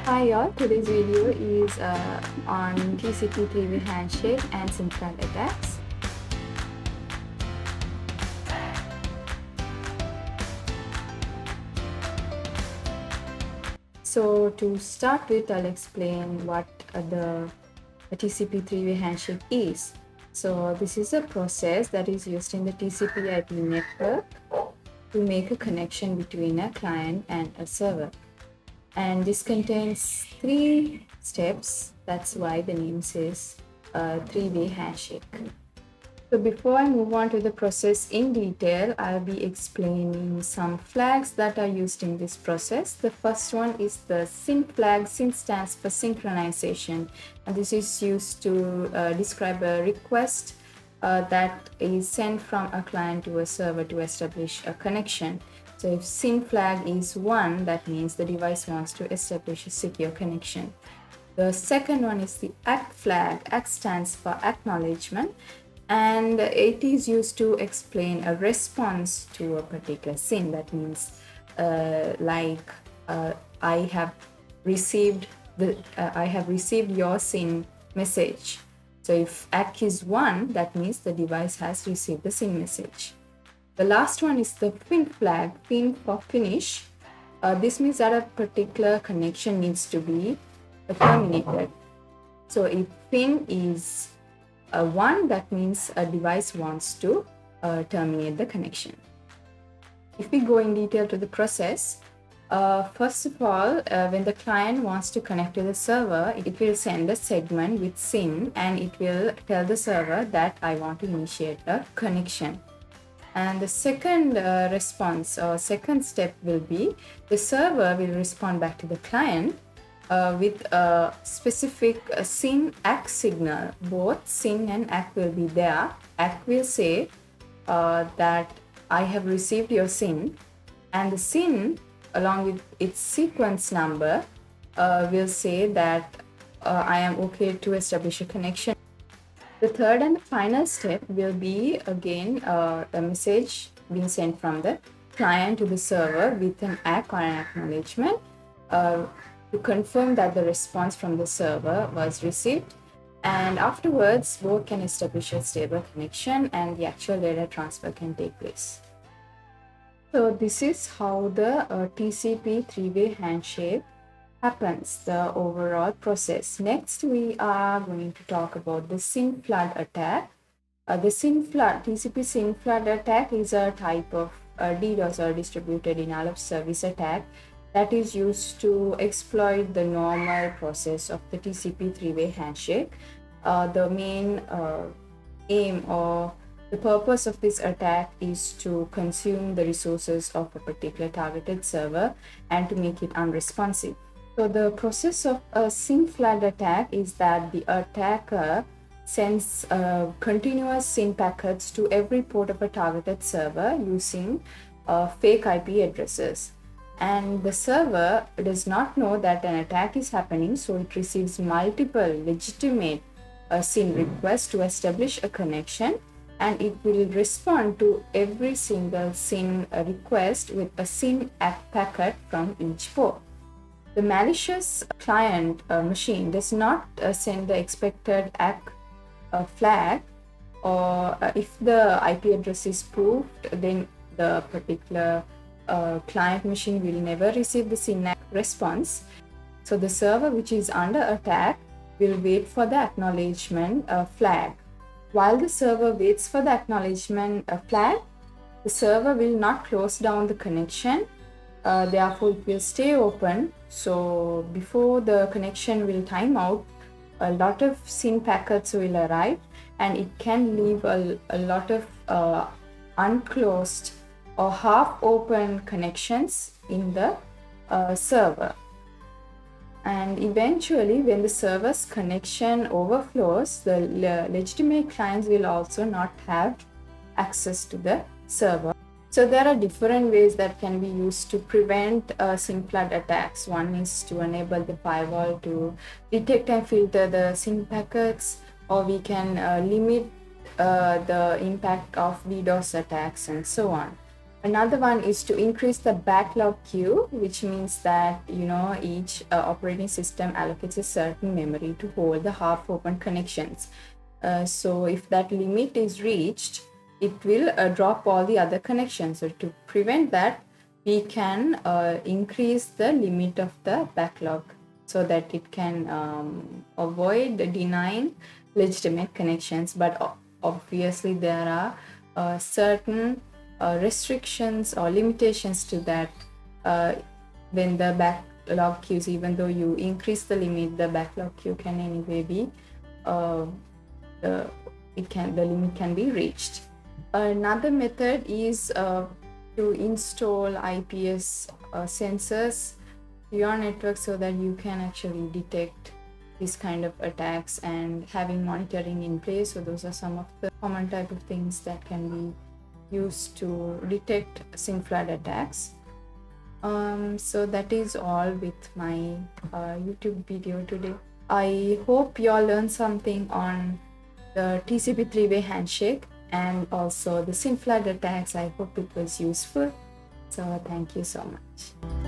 Hi y'all, today's video is on TCP three-way handshake and SYN Flood attacks. So to start with, I'll explain what the TCP three-way handshake is. So this is a process that is used in the TCP IP network to make a connection between a client and a server. And this contains 3 steps. That's why the name says three-way handshake. So before I move on to the process in detail, I'll be explaining some flags that are used in this process. The first one is the SYN flag. SYN stands for synchronization, and this is used to describe a request that is sent from a client to a server to establish a connection. So if SYN flag is 1, that means the device wants to establish a secure connection. The second one is the ACK flag. ACK stands for acknowledgement, and it is used to explain a response to a particular SYN. That means I have received your SYN message. So if ACK is 1, that means the device has received the SYN message. The last one is the FIN flag. FIN for finish. This means that a particular connection needs to be terminated. So if FIN is 1, that means a device wants to terminate the connection. If we go in detail to the process, first of all, when the client wants to connect to the server, it will send a segment with SYN, and it will tell the server that I want to initiate a connection. And the second response or second step will be the server will respond back to the client with a specific SYN ACK signal. Both SYN and ACK will be there. ACK will say that I have received your SYN, and the SYN along with its sequence number will say that I am okay to establish a connection. The third and final step will be again a message being sent from the client to the server with an ACK or an acknowledgement to confirm that the response from the server was received, and afterwards both can establish a stable connection and the actual data transfer can take place. So this is how the TCP three-way handshake happens, the overall process. Next, we are going to talk about the SYN Flood Attack. The TCP SYN Flood Attack is a type of DDoS or distributed denial of service attack that is used to exploit the normal process of the TCP three-way handshake. The main aim or the purpose of this attack is to consume the resources of a particular targeted server and to make it unresponsive. So the process of a SYN flood attack is that the attacker sends continuous SYN packets to every port of a targeted server using fake IP addresses. And the server does not know that an attack is happening, so it receives multiple legitimate SYN requests to establish a connection, and it will respond to every single SYN request with a SYN ACK packet from each port. The malicious client machine does not send the expected ACK flag, or if the IP address is proved, then the particular client machine will never receive the SYN ACK response. So the server which is under attack will wait for the acknowledgement flag. While the server waits for the acknowledgement flag, the server will not close down the connection. Therefore, it will stay open. So before the connection will time out, a lot of SYN packets will arrive, and it can leave a lot of unclosed or half-open connections in the server. And eventually, when the server's connection overflows, the legitimate clients will also not have access to the server. So there are different ways that can be used to prevent SYN flood attacks. One is to enable the firewall to detect and filter the SYN packets, or we can limit the impact of DDoS attacks and so on. Another one is to increase the backlog queue, which means that each operating system allocates a certain memory to hold the half open connections. So if that limit is reached, it will drop all the other connections. So to prevent that, we can increase the limit of the backlog so that it can avoid denying legitimate connections. But obviously there are certain restrictions or limitations to that. When the backlog queues, even though you increase the limit, the backlog queue can anyway be the limit can be reached. Another method is to install IPS sensors to your network so that you can actually detect these kind of attacks, and having monitoring in place. So those are some of the common type of things that can be used to detect SYN flood attacks. So that is all with my YouTube video today. I hope you all learned something on the TCP three-way handshake and also the SYN flood attacks. I hope it was useful. So thank you so much.